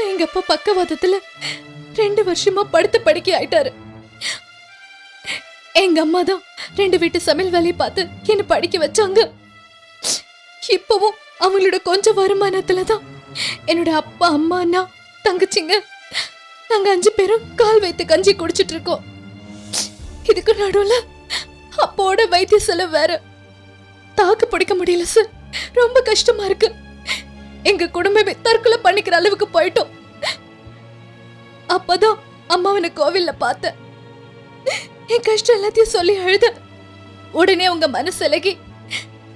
எங்க அப்பா பக்கவாதத்துல 2 வருஷமா படுத்து படுக்கை ஆயிட்டாரு. எங்க அம்மா தான் 2 வீட்டு சமையல் வேலையை பார்த்து என்ன படிக்க வச்சாங்க. இப்பவும் அவங்களோட கொஞ்சம் வருமானத்துல தான் என்னோட அப்பா, அம்மா, அண்ணா, தங்கச்சிங்க நாங்க 5 பேரும் கால் வைத்து கஞ்சி குடிச்சிட்டு இருக்கோம். இதுக்கு நடுவுல அப்போட வைத்திய செலவு வேற. தாக்கு பிடிக்க முடியல சார். ரொம்ப கஷ்டமா இருக்கு. எங்க குடும்பமே தற்கொலை பண்ணிக்கிற அளவுக்கு போயிட்டோம். அப்பதான் அம்மாவனை கோவில்ல பார்த்தேன். என் கஷ்டம் எல்லாத்தையும் சொல்லி அழுத. உடனே உங்க மனசு இலகி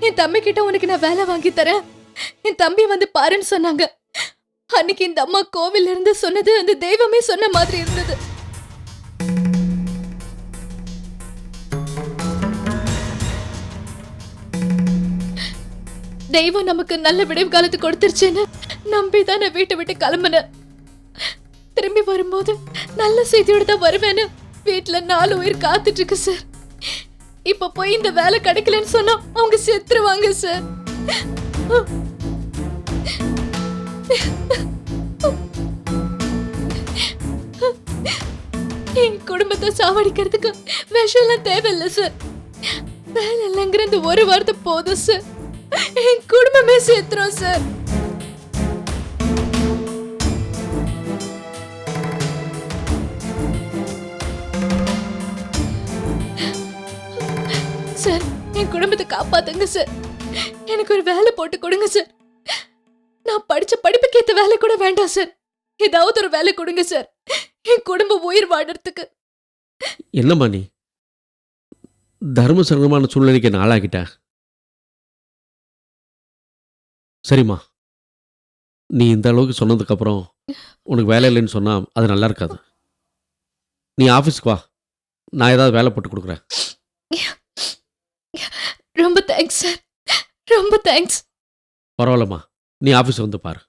என் தம்பி கிட்ட உனக்கு நான் வேலை வாங்கி தரேன், என் தம்பி வந்து பாருன்னு சொன்னாங்க. அன்னைக்கு இந்த அம்மா கோவில்ல இருந்து சொன்னது அந்த தெய்வமே சொன்ன மாதிரி இருந்தது. தெய்வம் நமக்கு நல்ல விடைவு காலத்து கொடுத்துருச்சுன்னு நம்பிதான் நான் வீட்டை விட்டு கிளம்புனேன். திரும்பி வரும்போது நல்ல செய்தியோட தான் வருவேன்னு வீட்டுல 4 உயிர் காத்துட்டு இருக்கு சார். இப்ப போய் இந்த வேலை கிடைக்கலன்னு சொன்னா அவங்க செத்துருவாங்க சார். என் குடும்பத்தை சாவடிக்கிறதுக்கு விஷம் எல்லாம் தேவையில்லை சார். வேலை இல்லைங்கிற இந்த ஒரு வார்த்தை போதும் சார். என் குடும்பமே சேர்த்துரும் சார். சார், என் குடும்பத்தை காப்பாத்துங்க சார். எனக்கு ஒரு வேலை போட்டு கொடுங்க சார். நான் படிச்ச படிப்புக்கு ஏத்த வேலை கூட வேண்டாம் சார். ஏதாவது ஒரு வேலை கொடுங்க சார், என் குடும்பம் உயிர் வாழறதுக்கு. என்னம்மா நீ தர்ம சங்கமான சூழ்நிலைக்கு என்ன ஆளாகிட்ட? சரிம்மா, நீ இந்த அளவுக்கு சொன்னதுக்கப்புறம் உனக்கு வேலை இல்லைன்னு சொன்னா அது நல்லா இருக்காது. நீ ஆஃபீஸ்க்கு வா, நான் ஏதாவது வேலை போட்டு கொடுக்குறேன். ரொம்ப தேங்க்ஸ் சார், ரொம்ப தேங்க்ஸ். பரவாயில்லம்மா, நீ ஆஃபீஸ் வந்து பாரு.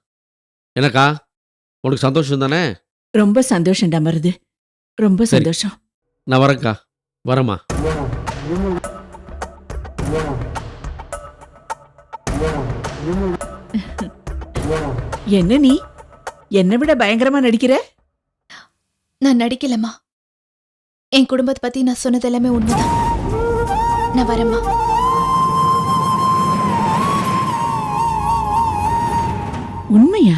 எனக்கா உனக்கு சந்தோஷம் தானே? ரொம்ப சந்தோஷம்டா மருது, ரொம்ப சந்தோஷம். நான் வரேன்க்கா, வரேம்மா. என்ன நீ என்னை விட பயங்கரமா நடிக்கிற? நான் நடிக்கலம்மா. என் குடும்பத்தை பத்தி நான் சொன்னது எல்லாமே உண்மைதான். நான் வரேம்மா. உண்மையா?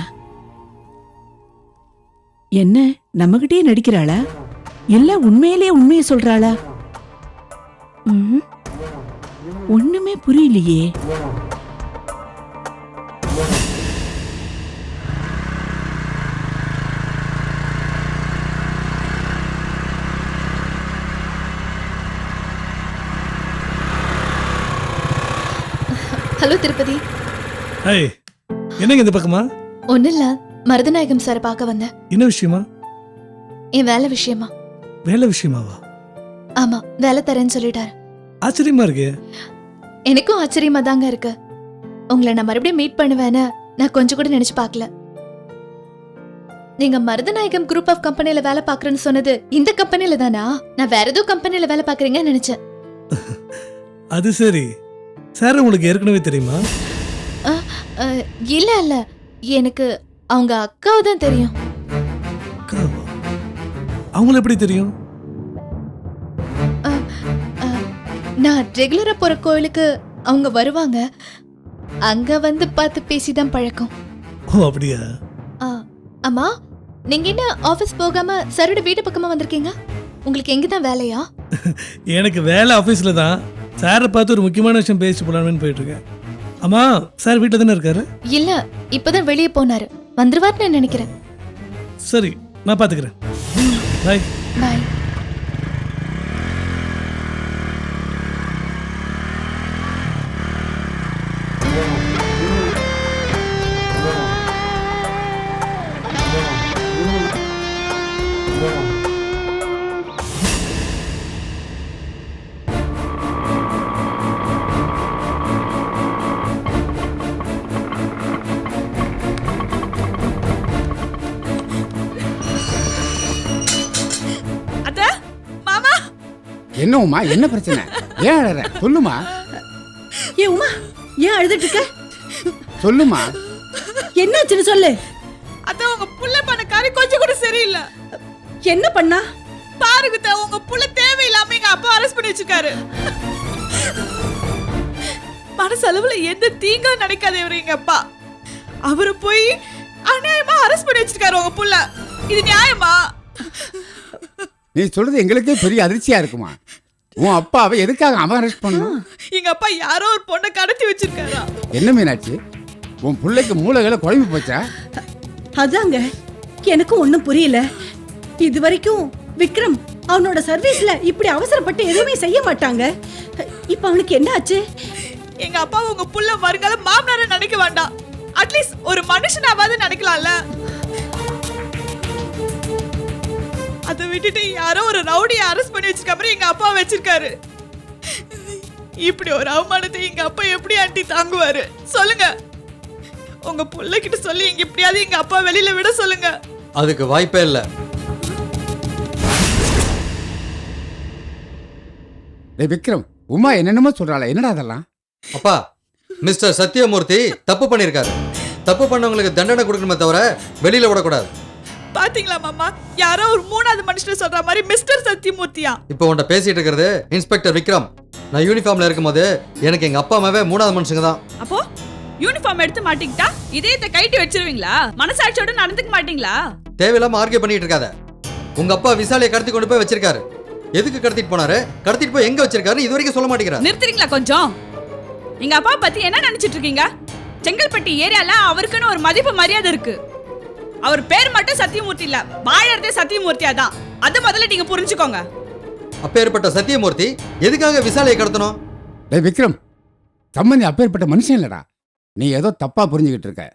என்ன நம்மகிட்டயே நடிக்கிறாளா? எல்லாம் உண்மையிலேயே உண்மையை சொல்றாளா? ஒண்ணுமே புரியலையே. ஹலோ திருப்பதி. என்னங்க இந்த பக்கமா? ஒன்னும் இல்ல, மருதநாயகம் சார் பார்க்க வந்தேன். என்ன விஷயமா? என் வேலை விஷயமா. வேலை விஷயமாவா? ஆமா, வேலை தரேன்னு சொல்லிட்டாரு. ஆச்சரியமா இருக்கு. எனக்கும் ஆச்சரியமா தாங்க இருக்கு. உங்களை நான் மறுபடியும் மீட் பண்ணுவேன்னு நான் கொஞ்சம் கூட நினைச்சு பார்க்கல. நீங்க மருதநாயகம் குரூப் ஆஃப் கம்பெனில வேலை பாக்குறேன்னு சொன்னது இந்த கம்பெனில தானா? நான் வேற ஏதோ கம்பெனில வேலை பாக்குறீங்கன்னு நினைச்சேன். அது சரி. சார் உங்களுக்கு ஏற்கனவே தெரியுமா? இல்ல இல்ல, எனக்கு அவங்க அக்காவை தான் தெரியும். அவங்கள எப்படி தெரியும்? நான் ரெகுலரா போற கோயிலுக்கு அவங்க வருவாங்க. அங்க வந்து பார்த்து பேசிதான் பழக்கம். ஓ அப்படியா? அம்மா, நீங்க என்ன ஆபீஸ் போகாம சரோட வீட்டு பக்கமா வந்திருக்கீங்க? உங்களுக்கு எங்கதான் வேலையா? எனக்கு வேலை ஆபீஸ்ல தான். சாரை பார்த்து ஒரு முக்கியமான விஷயம் பேசி போலான்னு போயிட்டு இருக்கேன். அம்மா, சார் வீட்டில் தானே இருக்காரு? இல்ல, இப்பதான் வெளியே போனாரு. வந்துருவார்னு நினைக்கிறேன். சரி, நான் பாத்துக்கிறேன். பாய். பாய். என்ன உமா, என்ன பிரச்சனை? ஏன் அழற? சொல்லுமா. ஏ உமா, ஏன் அழுதுட்டு இருக்க? சொல்லுமா. என்னாச்சுன்னு சொல்லு. அதான் உங்க புள்ள பண்ண காரி கொஞ்சம் கூட சரியில்லை. என்ன பண்ணா? பாருங்க உங்க புள்ள தேவையில்லாம எங்க அப்பா அரெஸ்ட் பண்ணி வச்சிருக்காரு. மனசளவுல எந்த தீங்கும் நினைக்காத இவரு எங்க அப்பா. அவரு போய் அநியாயமா அரெஸ்ட் பண்ணி வச்சிருக்காரு உங்க புள்ள. இது நியாயமா? நீ சொல்றது எங்களுக்கே பெரிய அதிர்ச்சியா இருக்குமா? உன் அப்பாவை எதுக்காக அவன் அரெஸ்ட் பண்ணணும்? எங்க அப்பா யாரோ ஒரு பொண்ணை கடத்தி வச்சிருக்காரா? என்ன மீனாட்சி, உன் பிள்ளைக்கு மூளைகளை குழம்பு போச்சா? அதாங்க எனக்கும் ஒண்ணும் புரியல. இது வரைக்கும் விக்ரம் அவனோட சர்வீஸ்ல இப்படி அவசரப்பட்டு எதுவுமே செய்ய மாட்டாங்க. இப்ப அவனுக்கு என்ன ஆச்சு? எங்க அப்பா உங்க புள்ள வருங்கால மாமனார நினைக்க வேண்டாம், அட்லீஸ்ட் ஒரு மனுஷனாவது நினைக்கலாம்ல. அதை விட்டுட்டு யாரோ ஒரு ரவுடியை அரெஸ்ட் பண்ணி வச்சிருக்க மாதிரி எங்க அப்பா வச்சிருக்காரு. இப்படி ஒரு அவமானத்தை எங்க அப்பா எப்படி ஆண்டி தாங்குவாரு சொல்லுங்க? உங்க புள்ள கிட்ட சொல்லி எங்க எப்படியாவது எங்க அப்பா வெளியில விட சொல்லுங்க. அதுக்கு வாய்ப்பே இல்லை. விக்ரம், உமா என்னென்னமோ சொல்றாள, என்னடா அதெல்லாம்? அப்பா, மிஸ்டர் சத்தியமூர்த்தி தப்பு பண்ணியிருக்காரு. தப்பு பண்ணவங்களுக்கு தண்டனை கொடுக்கணுமே தவிர வெளியில விடக்கூடாது. பாத்தீங்களா மாமா, யாரோ ஒரு மூணாவது மனுஷன் சொல்ற மாதிரி மிஸ்டர் சத்தியமூர்த்தியா? இப்போ உன்கிட்ட பேசிட்டு இருக்கிறது இன்ஸ்பெக்டர் விக்ரம். நான் யூனிஃபார்ம்ல இருக்கும்போது எனக்கு எங்க அப்பா அம்மாவே மூணாவது மனுஷங்க தான். அப்போ யூனிஃபார்ம் எடுத்து மாட்டீங்கட்டா இதயத்தை கைட்டி வச்சிருவீங்களா? மனசாட்சியோட நடந்துக்க மாட்டீங்களா? தேவையில்லாம ஆர்கியூ பண்ணிட்டு இருக்காத. உங்க அப்பா விசாலியை கடத்தி கொண்டு போய் வச்சிருக்காரு. எதுக்கு கடத்திட்டு போனாரு, கடத்திட்டு போய் எங்க வச்சிருக்காரு இது வரைக்கும் சொல்ல மாட்டேங்கிறார். நிறுத்துறீங்களா கொஞ்சம்? எங்க அப்பா பத்தி என்ன நினைச்சிட்டு இருக்கீங்க? செங்கல்பட்டு ஏரியால அவருக்குன்னு ஒரு மதிப்பு மரியாதை இருக்கு. அவர் பேர் மட்டும் சத்தியமூர்த்தி இல்ல, வாழறதே சத்தியமூர்த்தியா தான். அது முதல்ல நீங்க புரிஞ்சுக்கோங்க. அப்பேற்பட்ட சத்தியமூர்த்தி எதுக்காக விசாலியை கடத்தணும்? டேய் விக்ரம், சம்பந்தி அப்பேற்பட்ட மனுஷன் இல்லடா. நீ ஏதோ தப்பா புரிஞ்சுக்கிட்டு இருக்க.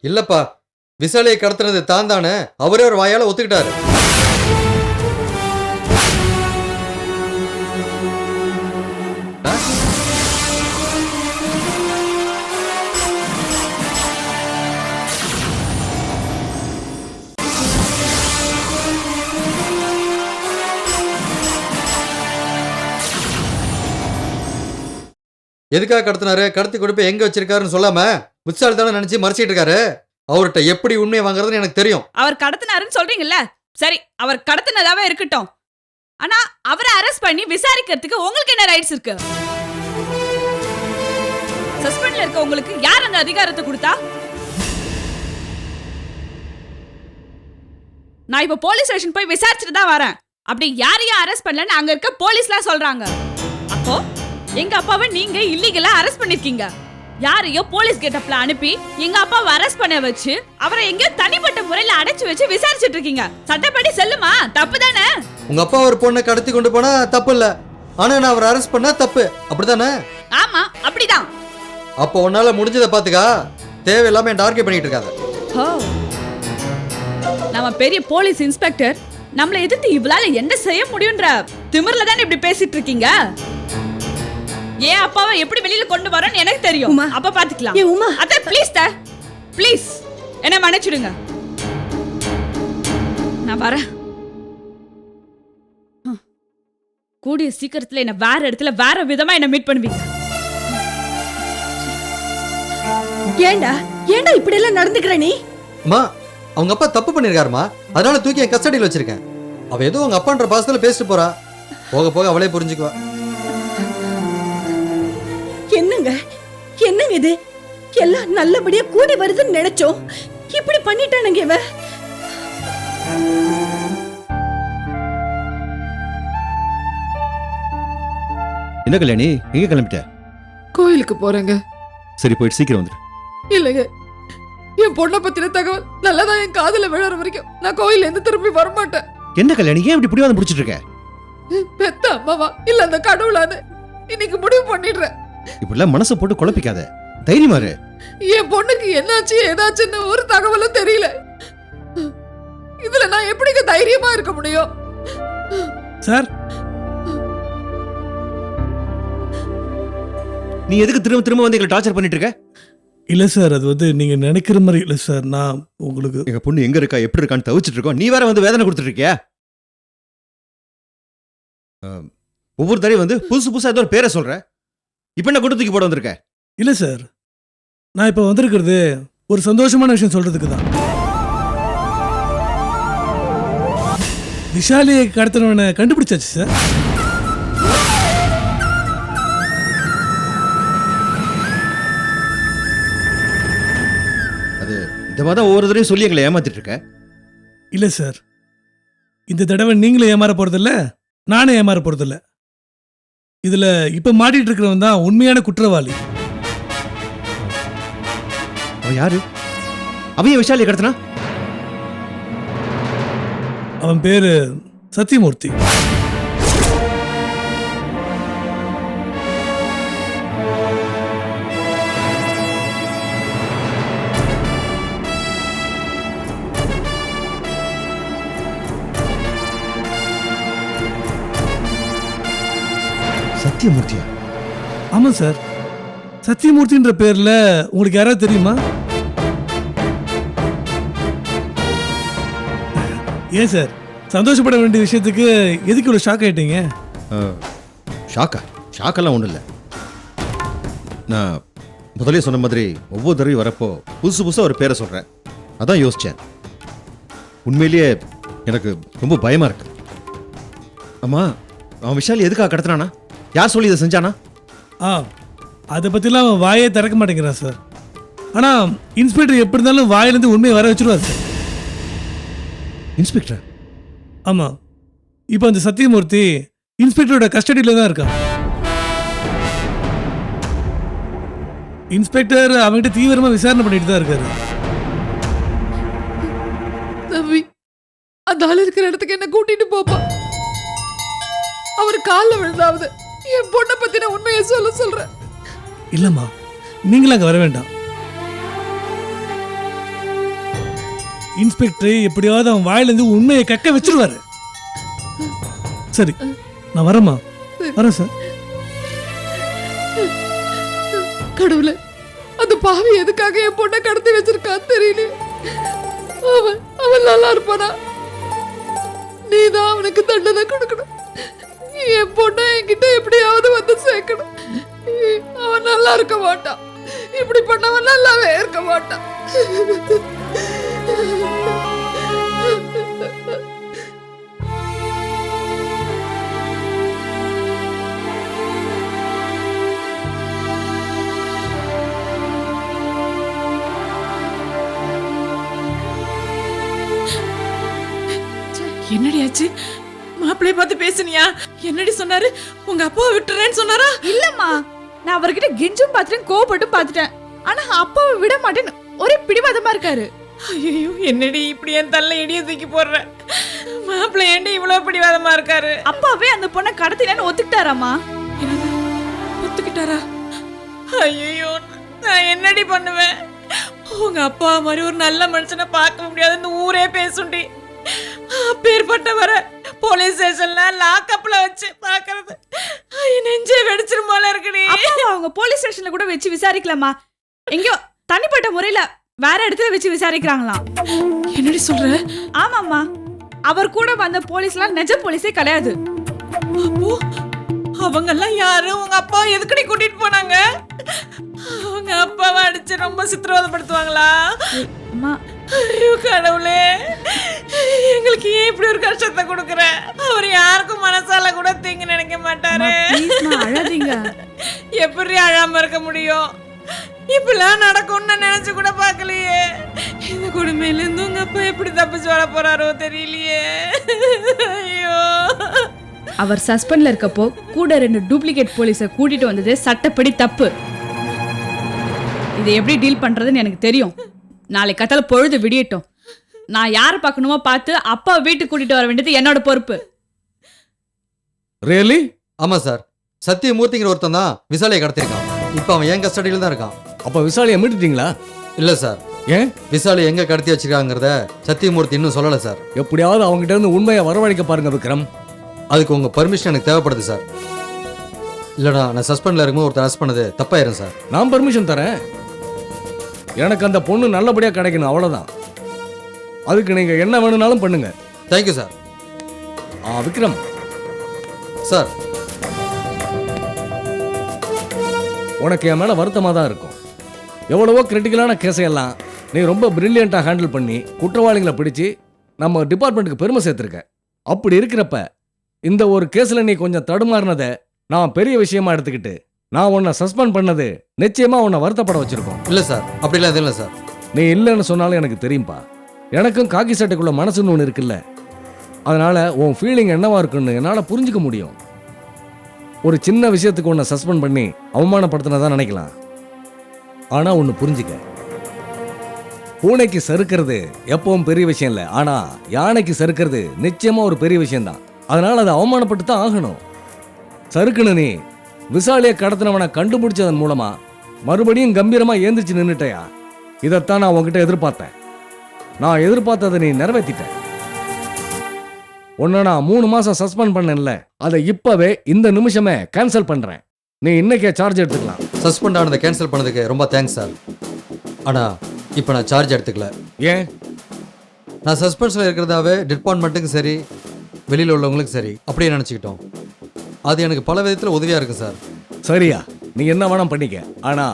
இல்லப்பா, விசாலியை கடத்துனது தான் தானே அவரே ஒரு வாயால ஒத்துக்கிட்டாரு. எதுக்காக கடத்தினாரு, கடத்தி கொண்டு போய் எங்க வச்சிருக்காருன்னு சொல்லாம விசாலி தானே நினைச்சு மறைச்சிட்டு இருக்காரு. அவர்கிட்ட எப்படி உண்மையை வாங்குறதுன்னு எனக்கு தெரியும். அவர் கடத்தினாருன்னு சொல்றீங்கல்ல, சரி அவர் கடத்தினதாவே இருக்கட்டும். ஆனா அவரை அரெஸ்ட் பண்ணி விசாரிக்கிறதுக்கு உங்களுக்கு என்ன ரைட்ஸ் இருக்கு? சஸ்பெண்ட்ல இருக்க உங்களுக்கு யார் அந்த அதிகாரத்தை கொடுத்தா? நான் இப்ப போலீஸ் ஸ்டேஷன் போய் விசாரிச்சுட்டு தான் வரேன். அப்படி யாரையும் அரெஸ்ட் பண்ணலன்னு அங்க இருக்க போலீஸ்லாம் சொல்றாங்க. அப்போ எங்க அப்பாவை நீங்க இல்லீகலா அரெஸ்ட் பண்ணிருக்கீங்க. யாரையோ போலீஸ் கெட்டப்ல அனுப்பி எங்க அப்பாவை அரெஸ்ட் பண்ண வச்சு அவரை எங்க தனிப்பட்ட முறையில அடைச்சு வச்சு விசாரிச்சுட்டு இருக்கீங்க. சட்டப்படி செல்லுமா? தப்பு தானே? உங்க அப்பா ஒரு பொண்ணை கடத்தி கொண்டு போனா தப்பு இல்ல, ஆனா நான் அவரை அரெஸ்ட் பண்ணா தப்பு, அப்படிதானே? ஆமா, அப்படிதான். அப்போ உன்னால முடிஞ்சதை பாத்துக்கா, தேவையில்லாம என் டார்கெட் பண்ணிட்டு இருக்காத. நம்ம பெரிய போலீஸ் இன்ஸ்பெக்டர் நம்மளை எதிர்த்து இவளால என்ன செய்ய முடியும்ன்ற திமிர்ல தானே இப்படி பேசிட்டு இருக்கீங்க. ஏன் அப்பாவை எப்படி வெளியில கொண்டு வரேன்னு எனக்கு தெரியும். உமா, அப்ப பாத்துக்கலாம். ஏ உமா, அத்தை ப்ளீஸ் ப்ளீஸ் என்ன மன்னிச்சிடுங்க. நான் வரேன். கூடிய சீக்கிரத்துல என்ன வேற இடத்துல வேற விதமா என்ன மீட் பண்ணுவீங்க. ஏண்டா ஏண்டா இப்படி எல்லாம் நடந்துக்கிற நீ? அம்மா, அவங்க அப்பா தப்பு பண்ணிருக்காருமா, அதனால தூக்கி என் கஸ்டடியில் வச்சிருக்கேன். அவ ஏதோ அவங்க அப்பான்ற பாசத்துல பேசிட்டு போறா, போக போக அவளே புரிஞ்சுக்குவா. என்னங்க என்னங்க இது? எல்லாம் நல்லபடியா கூடி வருதுன்னு நினைச்சோம், இப்படி பண்ணிட்டானுங்க இவ. என்ன கல்யாணி, எங்க கிளம்பிட்ட? கோயிலுக்கு போறேங்க. சரி, போயிட்டு சீக்கிரம் வந்துரு. இல்லைங்க, என் பொண்ணை பத்தின தகவல் நல்லதான் என் காதுல விழற வரைக்கும் நான் கோயில இருந்து திரும்பி வரமாட்டேன். என்ன கல்யாணி, ஏன் இப்படி பிடிவாதம் பிடிச்சிட்டு இருக்க? பெத்த அம்மாவா இல்ல அந்த கடவுளான்னு இன்னைக்கு முடிவு பண்ணிடுறேன். இப்படிலாம் மனசை போட்டு குழப்பிக்காத, தைரியமா இரு. என் பொண்ணுக்கு என்னாச்சு ஏதாச்சுன்னு ஒரு தகவலும் தெரியல. இதுல நான் எப்படிங்க தைரியமா இருக்க முடியும்? சார், நீ எதுக்கு திரும்ப திரும்ப வந்து எங்களை டார்ச்சர் பண்ணிட்டு இருக்க? இல்லை சார், அது வந்து நீங்கள் நினைக்கிற மாதிரி இல்லை சார். நான் உங்களுக்கு எங்க பொண்ணு எங்க இருக்கா எப்படி இருக்கான்னு தவிச்சிட்டு இருக்கோம், நீ வேற வந்து வேதனை கொடுத்துட்டு இருக்கியா? ஒவ்வொரு தடவை வந்து புதுசு புதுசா ஏதோ ஒரு பேரை சொல்ற. இப்ப என்ன கொண்டு தூக்கி போட வந்திருக்க? இல்லை சார், நான் இப்போ வந்திருக்கிறது ஒரு சந்தோஷமான விஷயம் சொல்கிறதுக்கு தான். விஷாலியை கடத்தினவனை கண்டுபிடிச்சாச்சு சார். அது இந்த மாதிரி தான் ஒவ்வொரு தடவையும் சொல்லி எங்களை ஏமாத்திட்டு இருக்க. இல்லை சார், இந்த தடவை நீங்களும் ஏமாற போகிறதில்ல, நானும் ஏமாற போகிறதில்ல. இதில் இப்போ மாட்டிகிட்டு இருக்கிறவன் தான் உண்மையான குற்றவாளி. அவன் யாரு? அவன் ஏன் விஷாலியை கடத்தினா? அவன் பேர் சத்தியமூர்த்தி. சத்தியமூர்த்தியா? ஆமாம் சார், சத்தியமூர்த்தின்ற பேரில் உங்களுக்கு யாராவது தெரியுமா? ஏன் சார், சந்தோஷப்பட வேண்டிய விஷயத்துக்கு எதுக்கு இவ்வளோ ஷாக் ஆயிட்டீங்க? ஷாக்கெல்லாம் ஒன்றும் இல்லை. நான் முதலே சொன்ன மாதிரி ஒவ்வொரு தடவையும் வரப்போ புதுசாக ஒரு பேரை சொல்கிறேன். அதான் யோசித்தேன். உண்மையிலேயே எனக்கு ரொம்ப பயமாக இருக்கு. ஆமாம், அவன் விஷாலி எதுக்காக கடத்தினானா? யார் சொல்லி இதை செஞ்சானா? அதை பற்றிலாம் அவன் வாயே திறக்க மாட்டேங்கிறான் சார். ஆனால் இன்ஸ்பெக்டர் எப்படி இருந்தாலும் வாயிலேருந்து உண்மையை வர வச்சுருவார் சார். இன்ஸ்பெக்டர்? ஆமாம், இப்போ அந்த சத்தியமூர்த்தி இன்ஸ்பெக்டரோட கஸ்டடியில் தான் இருக்கான். இன்ஸ்பெக்டர் அவன்கிட்ட தீவிரமாக விசாரணை பண்ணிட்டு தான் இருக்காரு. தம்பி, அந்த ஆள் இருக்கிற இடத்துக்கு என்ன கூட்டிட்டு போப்பா. அவர் காலில் விழுந்தாவது என் பொண்ணை பத்தி நான் உண்மையை சொல்றேன். இல்லைம்மா, நீங்களும் அங்கே வர வேண்டாம். இன்ஸ்பெக்டர் எப்படியாவது அவன் வாயிலிருந்து உண்மையை கக்க வச்சிருவாரு. சரி, நான் வரேம்மா. வரேன் சார். கடவுளே, அந்த பாவி எதுக்காக என் பொண்ணை கடத்தி வச்சிருக்கான்னு தெரியல. அவன் நல்லா இருப்பானா? நீதான் அவனுக்கு தண்டனை கொடுக்கணும். என் பொண்ணை என்கிட்ட எப்படியாவது வந்து சேர்க்கணும். அவன் நல்லா இருக்க மாட்டான். இப்படி பண்ணவன் நல்லாவே இருக்க மாட்டான். என்னடி ஆச்சு? மாப்பிள்ளைய பார்த்து பேசுனியா? என்னடி சொன்னாரு? உங்க அப்பாவை விட்டுறேன்னு சொன்னாரா? இல்லம்மா, நான் அவர்கிட்ட கெஞ்சும் பார்த்துட்டேன், கோவப்பட்டும் பார்த்துட்டேன். ஆனா அப்பாவை விட மாட்டேன்னு ஒரே பிடிவாதமா இருக்காரு. ஐயோ, என்னடி இப்படி என் தள்ள இடிய தூக்கி போடுற? மாப்பிள்ளை ஏண்டி இவ்வளவு பிடிவாதமா இருக்காரு? அப்பாவே அந்த பொண்ணை கடத்திலன்னு ஒத்துக்கிட்டாராமா? ஒத்துக்கிட்டாரா? ஐயோ, நான் என்னடி பண்ணுவேன்? உங்க அப்பா மாதிரி ஒரு நல்ல மனுஷனை பார்க்க முடியாது, இந்த ஊரே பேசுண்டி. பேர்பட்டவர போலீஸ் ஸ்டேஷன்ல லாக்அப்ல வச்சு பாக்குறது நெஞ்சே வெடிச்சிரும் போல இருக்குடி. அவங்க போலீஸ் ஸ்டேஷன்ல கூட வச்சு விசாரிக்கலாமா? எங்கயோ தனிப்பட்ட முறையில வேற இடத்துல வச்சு விசாரிக்கிறாங்களாம். என்னடி சொல்ற? ஆமாம்மா, அவர் கூட வந்த போலீஸ்லாம் நிஜ போலீஸே கிடையாது. அப்போ அவங்க எல்லாம் யாரு? உங்க அப்பா எதுக்கடி கூட்டிட்டு போனாங்க? அவங்க அப்பாவை அடிச்சு ரொம்ப சித்திரவதைப்படுத்துவாங்களா? அம்மா, ஐயோ கடவுளே, எங்களுக்கு ஏன் இப்படி ஒரு கஷ்டத்தை கொடுக்குற? அவர் யாருக்கும் மனசால கூட தீங்கு நினைக்க மாட்டாரு. அழாதீங்க. எப்படி அழாம இருக்க முடியும்? இப்பெல்லாம் நடக்கும்னு நான் நினைச்சு கூட பார்க்கலையே. இந்த கொடுமையில இருந்து உங்க அப்பா எப்படி தப்பிச்சு வர போறாரோ தெரியலையே. ஐயோ, அவர் சஸ்பெண்ட்ல இருக்கப்போ கூட 2 டூப்ளிகேட் போலீஸை கூட்டிட்டு வந்தது சட்டப்படி தப்பு. இதை எப்படி டீல் பண்றதுன்னு எனக்கு தெரியும். நாளை கத்தால பொழுது விடியட்டும். நான் யாரை பார்க்கணுமோ பார்த்து அப்பா வீட்டுக்கு கூட்டிட்டு வர வேண்டியது என்னோட பொறுப்பு. ரியலி? ஆமா சார், சத்தியமூர்த்திங்கிற ஒருத்தன் தான் விசாலியை கடத்திருக்கான். இப்போ அவன் என் கஸ்டடியில் தான் இருக்கான். அப்போ விசாலியை மீட்டுட்டீங்களா? இல்லை சார். ஏன்? விசாலி எங்க கடத்தி வச்சிருக்காங்கிறத சத்தியமூர்த்தி இன்னும் சொல்லலை சார். எப்படியாவது அவங்ககிட்ட இருந்து உண்மையை வரவழைக்க பாருங்க விக்ரம். அதுக்கு உங்க பர்மிஷன் எனக்கு தேவைப்படுது சார். இல்லைடா, நான் சஸ்பெண்டில் இருக்கும்போது ஒருத்தர் அரெஸ்ட் பண்ணது தப்பாயிரும் சார். நான் பர்மிஷன் தரேன். எனக்கு அந்த பொண்ணு நல்லபடியாக கிடைக்கணும், அவ்வளோதான். அதுக்கு நீங்கள் என்ன வேணும்னாலும் பண்ணுங்க. Thank you sir. விக்ரம் சார், உனக்கு என் மேலே வருத்தமாக தான் இருக்கும். எவ்வளவோ கிரிட்டிக்கலான கேஸையெல்லாம் நீ ரொம்ப பிரில்லியண்ட்டாக ஹேண்டில் பண்ணி குற்றவாளிகளை பிடிச்சி நம்ம டிபார்ட்மெண்ட்டுக்கு பெருமை சேர்த்துருக்க. அப்படி இருக்கிறப்ப இந்த ஒரு கேஸ்ல நீ கொஞ்சம் தடுமாறினதை நான் பெரிய விஷயமா எடுத்துக்கிட்டு நான் உன்னை சஸ்பெண்ட் பண்ணது நிச்சயமா உன்னை வருத்தப்பட வச்சிருக்கோம். இல்லை சார், அப்படிலாம் எதுவும் இல்லை சார். நீ இல்லைன்னு சொன்னாலும் எனக்கு தெரியும்பா. எனக்கும் காக்கி சட்டைக்குள்ள மனசுன்னு ஒன்று இருக்குல்ல, அதனால உன் ஃபீலிங் என்னவா இருக்குன்னு என்னால் புரிஞ்சுக்க முடியும். ஒரு சின்ன விஷயத்துக்கு உன்னை சஸ்பெண்ட் பண்ணி அவமானப்படுத்தினதான் நினைக்கலாம். ஆனா ஒன்று புரிஞ்சுக்க, பூனைக்கு சறுக்கிறது எப்பவும் பெரிய விஷயம் இல்லை, ஆனா யானைக்கு சறுக்கிறது நிச்சயமா ஒரு பெரிய விஷயம்தான். அதனால அதை அவமானப்பட்டு தான் ஆகணும். சறுக்குன்னு நீ விசாலியை கடத்தினவனை கண்டுபிடிச்சதன் மூலமா மறுபடியும் கம்பீரமா ஏந்திரிச்சு நின்னுட்டயா? இதைத்தான் நான் உன்கிட்ட எதிர்பார்த்தேன். நான் எதிர்பார்த்ததை நீ நிறைவேற்றிட்ட. உன்னை நான் 3 மாசம் சஸ்பெண்ட் பண்ணல, அதை இப்பவே இந்த நிமிஷமே கேன்சல் பண்றேன். நீ இன்னைக்கே சார்ஜ் எடுத்துக்கலாம். சஸ்பெண்ட் ஆனதை கேன்சல் பண்ணதுக்கு ரொம்ப தேங்க்ஸ் சார். ஆனால் இப்போ நான் சார்ஜ் எடுத்துக்கல. ஏன்? நான் சஸ்பென்ஸில் இருக்கிறதாவே டிபார்ட்மெண்ட்டுக்கும் சரி வெளியில் உள்ளவங்களுக்கும் சரி அப்படியே நினச்சிக்கிட்டோம். அது எனக்கு பல விதத்தில் உதவியாக இருக்குது சார். சரியா, நீ என்ன வேணாம் பண்ணிக்க. ஆனா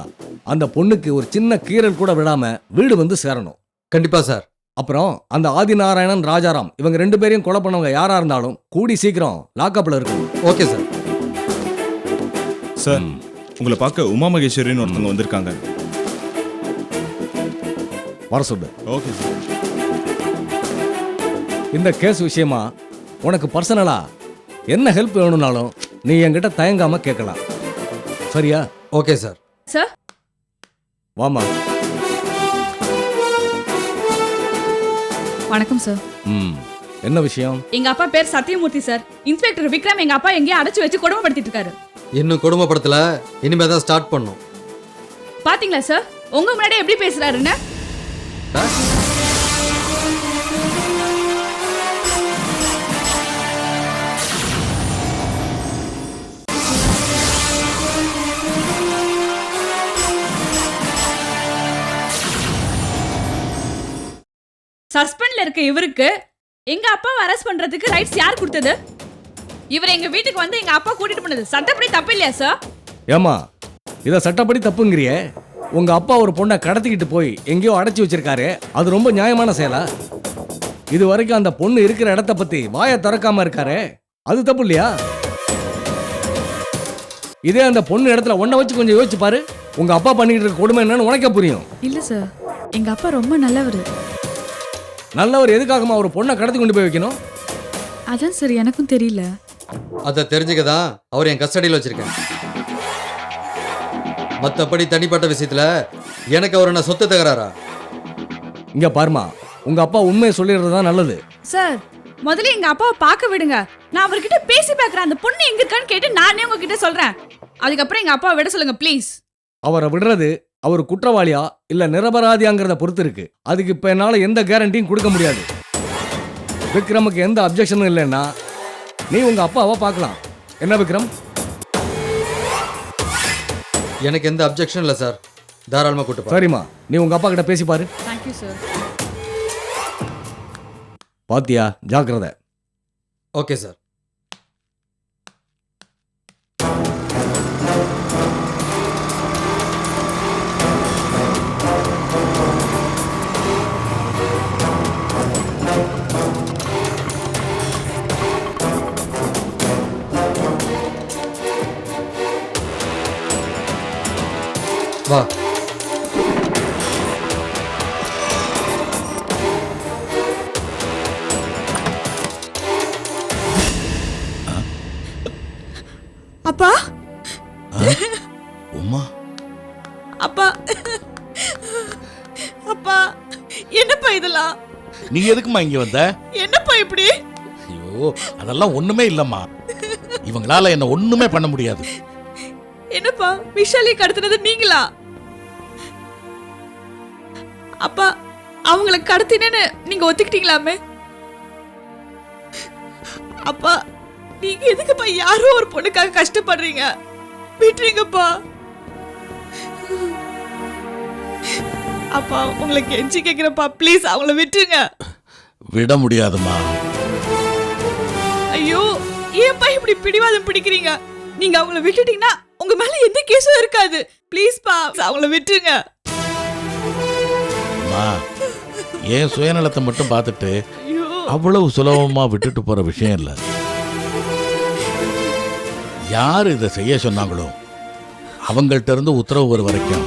அந்த பொண்ணுக்கு ஒரு சின்ன கீறல் கூட விடாம வீடு வந்து சேரணும். கண்டிப்பாக சார். அப்புறம் அந்த ஆதிநாராயணன், ராஜாராம் இவங்க 2 பேரையும் கொலை பண்ணவங்க யாரா இருந்தாலும் கூடி சீக்கிரம் லாக்அப்ல இருக்கணும். Okay sir. சார், உங்களை பார்க்க உமா மகேஸ்வரின்னு ஒருத்தவங்க வந்திருக்காங்க. வர சொல்லு. Okay sir. இந்த கேஸ் விஷயமா உனக்கு பர்சனலா என்ன ஹெல்ப் வேணும்னாலும் நீ என்கிட்ட தயங்காம கேட்கலாம். சரியா? Okay sir. சார், வாமா. வணக்கம் சார். என்ன விஷயம்? எங்க அப்பா பேர் சத்தியமூர்த்தி சார். இன்ஸ்பெக்டர் விக்ரம் எங்க அப்பா எங்கேயோ அடைச்சு வச்சு கொடுமைப்படுத்திட்டு இருக்காரு. இன்னும் குடும்பப்படத்தில் இனிமே தான் ஸ்டார்ட் பண்ணும். பாத்தீங்களா சார், உங்க முன்னாடி எப்படி பேசுறாருன்னு? சஸ்பெண்ட்ல இருக்க இவருக்கு எங்க அப்பாவை அரெஸ்ட் பண்றதுக்கு ரைட்ஸ் யார் கொடுத்தது? இவர் எங்க வீட்டுக்கு வந்து எங்க அப்பா கூட்டிட்டு போனது சட்டப்படி தப்பு இல்லையா சார்? ஏமா, இத சட்டப்படி தப்புங்கிறியே? உங்க அப்பா ஒரு பொண்ணை கடத்திக்கிட்டு போய் எங்கேயோ அடைச்சி வச்சிருக்காரு, அது ரொம்ப நியாயமான செயலா? இது வரைக்கும் அந்த பொண்ணு இருக்கிற இடத்த பத்தி வாயை திறக்காம இருக்காரு, அது தப்பு இல்லையா? இதே அந்த பொண்ணு இடத்துல ஒன்ன வச்சு கொஞ்சம் யோசிச்சு பாரு, உங்க அப்பா பண்ணிட்டு இருக்க கொடுமை என்னன்னு உனக்கே புரியும். இல்ல சார், எங்க அப்பா ரொம்ப நல்லவர். நல்லவர் எதுக்காகமா ஒரு பொண்ணை கடத்தி கொண்டு போய் வைக்கணும்? அதான் சார் எனக்கும் தெரியல. அதை தெரிஞ்சுக்க தான் அவர் என் கஸ்டடியில் வச்சிருக்கேன். மற்றபடி தனிப்பட்ட விஷயத்துல எனக்கு அவர் என்ன சொத்து தகராறா? இங்க பாருமா, உங்க அப்பா உண்மையை சொல்லிடுறது தான் நல்லது. சார், முதல்ல எங்க அப்பாவை பார்க்க விடுங்க. நான் அவர்கிட்ட பேசி பார்க்கறேன். அந்த பொண்ணு எங்க இருக்கான்னு கேட்டு நானே உங்ககிட்ட சொல்றேன். அதுக்கப்புறம் எங்க அப்பாவை விட சொல்லுங்க ப்ளீஸ். அவரை விடுறது அவர் குற்றவாளியா இல்ல நிரபராதியாங்கிறத பொறுத்து இருக்கு. அதுக்கு இப்ப என்னால எந்த கேரண்டியும் கொடுக்க முடியாது. விக்ரமுக்கு எந்த அப்ஜெக்ஷனும் இல்லைன்னா நீ உங்க அப்பாவை பார்க்கலாம். என்ன விக்ரம்? எனக்கு எந்த அப்ஜெக்ஷன் இல்லை சார், தாராளமாக கூட்டு போ. சரிம்மா, நீ உங்க அப்பா கிட்ட பேசி பாரு. Thank you sir. பாத்தியா, ஜாக்கிரதை. Okay sir. வா. அப்பா, உமா, அப்பா, அப்பா, என்னப்பா இதெல்லாம்? நீ எதுக்குமா இங்க வந்த? என்னப்பா இப்படி? ஐயோ, அதெல்லாம் ஒண்ணுமே இல்லம்மா. இவங்களால என்ன ஒண்ணுமே பண்ண முடியாது. என்னப்பா, விஷாலி கடத்தினது நீங்களா? அப்பா, அவங்கள கடத்தினேன்னு நீங்க ஒத்துக்கிட்டீங்களாமே? அப்பா, நீங்க எதுக்குப்பா யாரோ ஒரு பொண்ணுக்காக கஷ்டப்படுறீங்க? விட்டுறீங்கப்பா. அப்பா, உங்களை கெஞ்சி கேக்குறப்பா, ப்ளீஸ் அவங்கள விட்டுருங்க. விட முடியாதுமா. ஐயோ, ஏன்ப்பா இப்படி பிடிவாதம் பிடிக்கிறீங்க? நீங்க அவங்கள விட்டுட்டீங்கன்னா உங்க மேல எந்த கேஸும் இருக்காது. ப்ளீஸ் பா, அவங்கள விட்டுருங்க. ஏன் சுயநலத்தை மட்டும் பார்த்துட்டு ஐயோ, அவ்வளவு சுலபமா விட்டுட்டு போற விஷயம் இல்ல. யார் இதை செய்ய சொன்னாங்களோ அவங்கள்ட்ட இருந்து உத்தரவு வர வரைக்கும்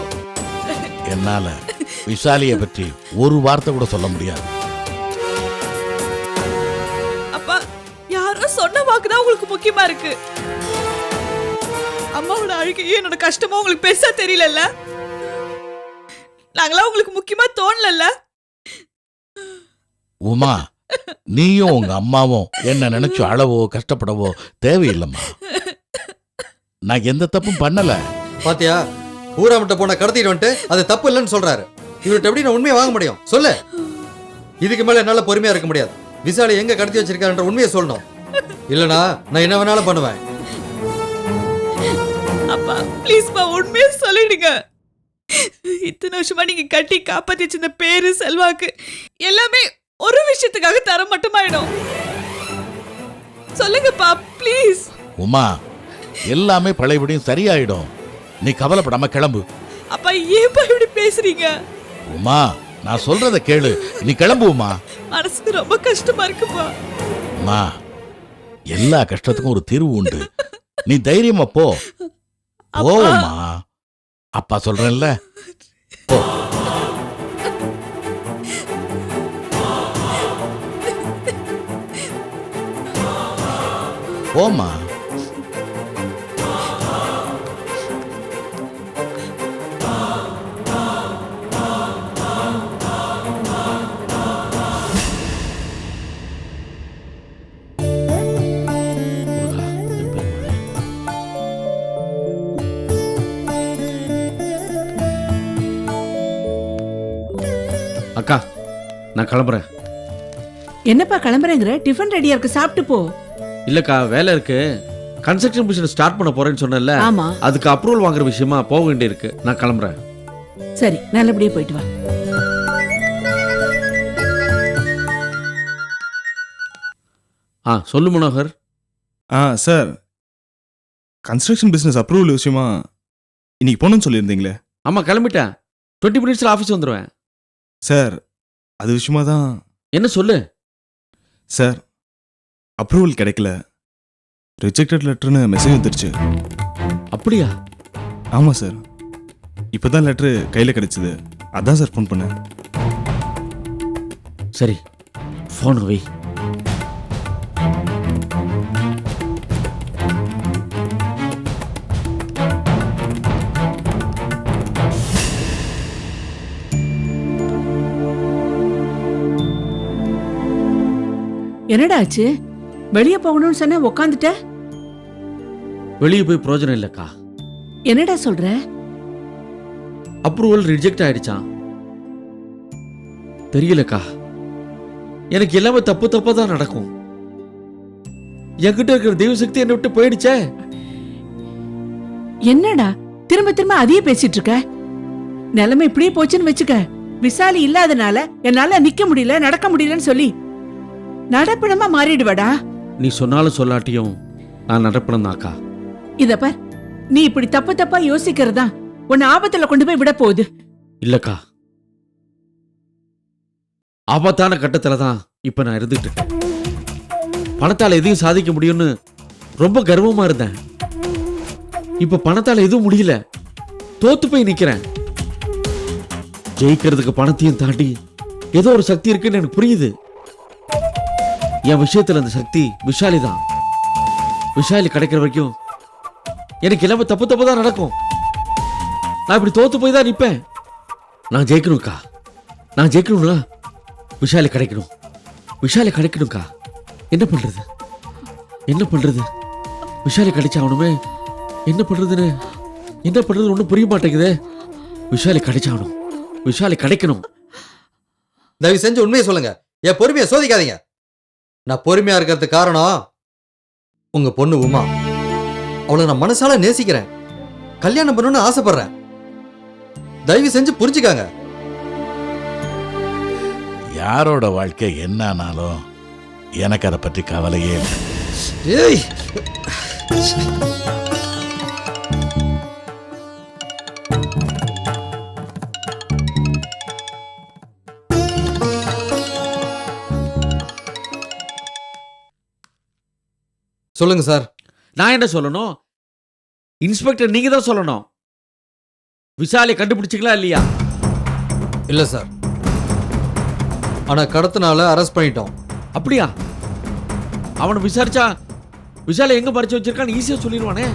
என்னால விஷாலிய பற்றி ஒரு வார்த்தை கூட சொல்ல முடியாது. அப்பா, யாரோ சொன்ன வாக்குதான் உங்களுக்கு முக்கியமா இருக்கு. அம்மாவோட அழுகையும் என்னோட கஷ்டமும் உங்களுக்கு பெருசா தெரியலல்ல? நாங்களா உங்களுக்கு முக்கியமா தோணல? உமா, நீயும் உங்க அம்மாவும் என்ன நினைச்சு அழவோ கஷ்டப்படவோ தேவையில்லைம்மா. நான் எந்த தப்பும் பண்ணல. பாத்தியா, ஊராமட்ட போன கடத்திட்டு வந்துட்டு அது தப்பு இல்லைன்னு சொல்றாரு. இவர்கிட்ட எப்படி நான் உண்மையை வாங்க முடியும் சொல்லு? இதுக்கு மேல என்னால பொறுமையா இருக்க முடியாது. விசாலி எங்க கடத்தி வச்சிருக்காருன்ற உண்மையை சொல்லணும். இல்லனா நான் என்ன வேணாலும் பண்ணுவேன். அப்பா ப்ளீஸ் பா, உண்மையை சொல்லிடுங்க. இத்தனை வருஷமா நீங்க கட்டி காப்பாத்தி வச்சிருந்த பேரு செல்வாக்கு எல்லாமே ஒரு விஷயத்துக்காக தர மட்டுமாயிடும். சொல்லுங்கப்பா ப்ளீஸ். உமா, எல்லாமே பழையபடியும் சரியாயிடும். நீ கவலைப்படாம கிளம்பு. அப்பா ஏன்பா இப்படி பேசுறீங்க? உமா, நான் சொல்றத கேளு. நீ கிளம்பு உமா. மனசுக்கு ரொம்ப கஷ்டமா இருக்குப்பா. உமா, எல்லா கஷ்டத்துக்கும் ஒரு தீர்வு உண்டு. நீ தைரியமா போ. போமா, அப்பா சொல்றேன்ல, போ. போமா. அக்கா, நான் கிளம்புறேன். என்னப்பா கிளம்புறேங்கிற? டிஃபன் ரெடியா இருக்கு, சாப்பிட்டு போ. இல்லக்கா, வேலை இருக்கு. கன்ஸ்ட்ரக்ஷன் பிசினஸ் ஸ்டார்ட் பண்ண போறேன்னு சொன்னேன்ல, ஆமா. அதுக்கு அப்ரூவல் வாங்குற விஷயமா போக வேண்டியிருக்கு. நான் கிளம்புறேன். சரி, நல்லபடியா போயிட்டு வா. சொல்லு Manohar. Sir, construction business approval விஷயமா இன்னைக்கு போகணும்னு சொல்லியிருந்தீங்களே? ஆமா, கிளம்பிட்டேன். 20 மினிட்ஸ்ல ஆஃபீஸ் வந்துடுவேன். சார், அது விஷயமா தான். என்ன சொல்லு சார், அப்ரூவல் கிடைக்கல, ரிஜெக்டட் லெட்டர்னு மெசேஜ் வந்துருச்சு. அப்படியா? ஆமாம் சார், இப்போ தான் லெட்ரு கையில் கிடைச்சிது. அதான் சார் ஃபோன் பண்ணேன். சரி, ஃபோன் வை. என்னடா ஆச்சு? வெளியே போகணும்னு சொன்ன உக்காந்துட்ட. வெளியே போய் பிரயோஜனம் இல்லக்கா. என்னடா சொல்ற? Approval reject ஆயிடுச்சான். தெரியலக்கா, எனக்கு எல்லாமே தப்பு தப்பா தான் நடக்கும். என்கிட்ட இருக்கிற தெய்வ சக்தி என்னை விட்டு போயிடுச்சே. என்னடா திரும்ப திரும்ப அதையே பேசிட்டு இருக்க? நிலைமை இப்படியே போச்சுன்னு வச்சுக்க, விசாலி இல்லாதனால என்னால நிக்க முடியல, நடக்க முடியலன்னு சொல்லி நடப்பிடமா மாறிடுவடா. நீ சொன்னாலும் சொல்லாட்டியும் நான் நடப்பணும் தாக்கா. இத பார், நீ இப்படி தப்பு தப்பா யோசிக்கிறதா உன்னை ஆபத்துல கொண்டு போய் விட போகுது. இல்லக்கா, ஆபத்தான கட்டத்துல தான் இப்ப நான் இருந்துட்டு இருக்கேன். பணத்தால எதையும் சாதிக்க முடியும்னு ரொம்ப கர்வமா இருந்தேன். இப்ப பணத்தால எதுவும் முடியல, தோத்து போய் நிக்கிறேன். ஜெயிக்கிறதுக்கு பணத்தையும் தாண்டி ஏதோ ஒரு சக்தி இருக்குன்னு எனக்கு புரியுது. என் விஷயத்துல அந்த சக்தி விஷாலி தான். விஷாலி கிடைக்கிற வரைக்கும் எனக்கு எல்லாமே தப்பு தப்பு தான் நடக்கும். நான் இப்படி தோத்து போய் தான் நிப்பேன். நான் ஜெயிக்கணும்க்கா, நான் ஜெயிக்கணும்ல. விஷாலி கிடைக்கணும், விஷாலி கிடைக்கணும்க்கா. என்ன பண்றது, என்ன பண்றது? விஷாலி கிடைச்சாகணுமே. என்ன பண்றதுன்னு ஒன்றும் புரிய மாட்டேங்குது. விஷாலி கிடைச்சாகணும், விஷாலி கிடைக்கணும். தயவு செஞ்சு உண்மையை சொல்லுங்க. என் பொறுமையை சோதிக்காதீங்க. நான் பொறுமையா இருக்கிறதுக்கு காரணம் உங்க பொண்ணு உமா. அவளை நான் மனசால நேசிக்கிறேன், கல்யாணம் பண்ணணும்னு ஆசைப்படுறேன். தயவு செஞ்சு புரிஞ்சுக்காங்க. யாரோட வாழ்க்கை என்னானாலும் எனக்கு அதை பற்றி கவலையே இல்லை. ஏய், சொல்லுங்க சார். நான் என்ன சொல்லணும்? இன்ஸ்பெக்டர் நீங்க தான் சொல்லணும். விஷாலை கண்டுபிடிச்சிங்களா இல்லையா? இல்ல சார். ஆனா கடத்தினால அரெஸ்ட் பண்ணிட்டோம். அப்படியா? அவனை விசாரிச்சா விஷாலை எங்க பறிச்சு வச்சிருக்கான்னு ஈஸியா சொல்லிடுவானே.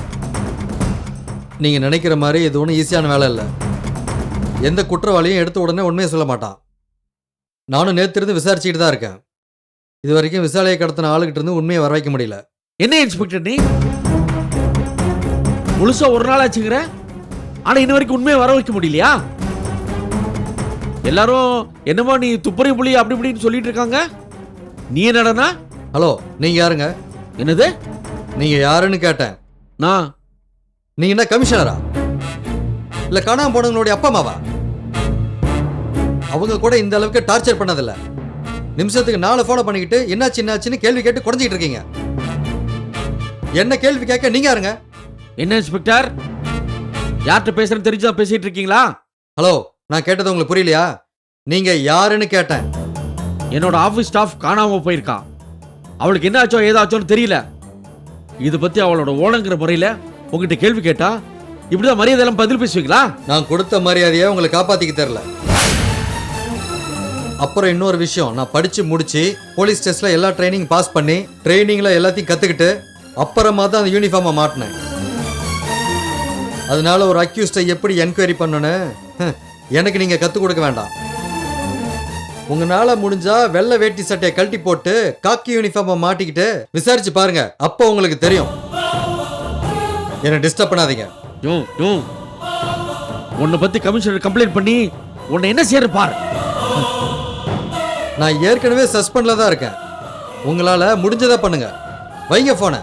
நீங்க நினைக்கிற மாதிரி இது ஒன்றும் ஈஸியான வேலை இல்லை. எந்த குற்றவாளியும் எடுத்த உடனே உண்மையை சொல்ல மாட்டான். நானும் நேத்திருந்து விசாரிச்சுக்கிட்டு தான் இருக்கேன். இது வரைக்கும் விசாலையை கடத்தின ஆளுகிட்ட இருந்து உண்மையை வர வைக்க முடியல. என்ன இன்ஸ்பெக்டர் நீ முழுசா ஒரு நாள் ஆச்சுங்கிற, ஆனா இன்ன வரைக்கும் உண்மையை வர வைக்க முடியலையா? எல்லாரும் என்னமோ நீ துப்புரை புலி அப்படி இப்படின்னு சொல்லிட்டு இருக்காங்க. நீ என்னடனா? ஹலோ, நீங்க யாருங்க? என்னது? நீங்க யாருன்னு கேட்டேன். நான். நீங்க என்ன கமிஷனரா இல்ல காணாம போனவங்களுடைய அப்பா அம்மாவா? அவங்க கூட இந்த அளவுக்கு டார்ச்சர் பண்ணதில்ல. நிமிஷத்துக்கு 4 போனை பண்ணிக்கிட்டு என்னாச்சுன்னு கேள்வி கேட்டு குறைஞ்சிட்டு இருக்கீங்க. என்ன கேள்வி கேட்க நீங்க யாருங்க? என்ன இன்ஸ்பெக்டர், யார்கிட்ட பேசுறேன்னு தெரிஞ்சா பேசிட்டு இருக்கீங்களா? ஹலோ, நான் கேட்டது உங்களுக்கு புரியலையா? நீங்க யாருன்னு கேட்டேன். என்னோட ஆபீஸ் ஸ்டாஃப் காணாம போயிருக்கா. அவளுக்கு என்ன ஆச்சோ ஏதாச்சோன்னு தெரியல. இதை பத்தி அவளோட ஓனங்கிற முறையில உங்ககிட்ட கேள்வி கேட்டா இப்படிதான் மரியாதை எல்லாம் பதில் பேசுவீங்களா? நான் கொடுத்த மரியாதையை உங்களை காப்பாத்திக்க தெரியல. அப்புறம் இன்னொரு விஷயம், நான் படிச்சு முடிச்சு போலீஸ் டெஸ்ட்ல எல்லா ட்ரைனிங் பாஸ் பண்ணி ட்ரைனிங்ல எல்லாத்தையும் கத்துக்கிட்டு அப்புறமா தான் அந்த யூனிஃபார்மை மாட்டினேன். அதனால ஒரு அக்யூஸ்டை எப்படி என்கொயரி பண்ணணும்னு எனக்கு நீங்க கத்துக் கொடுக்க வேண்டாம். உங்களால முடிஞ்சா வெள்ளை வேட்டி சட்டையை கழட்டி போட்டு காக்கி யூனிஃபார்மை மாட்டிக்கிட்டு விசாரிச்சு பாருங்க. அப்போ உங்களுக்கு தெரியும். என்ன டிஸ்டர்ப் பண்ணாதீங்க. உன்னை பத்தி கமிஷனர் கம்ப்ளைண்ட் பண்ணி உன்னை என்ன செய்யற பாரு. நான் ஏற்கனவே சஸ்பெண்ட்ல தான் இருக்கேன். உங்களால முடிஞ்சதா பண்ணுங்க. வைங்க போன.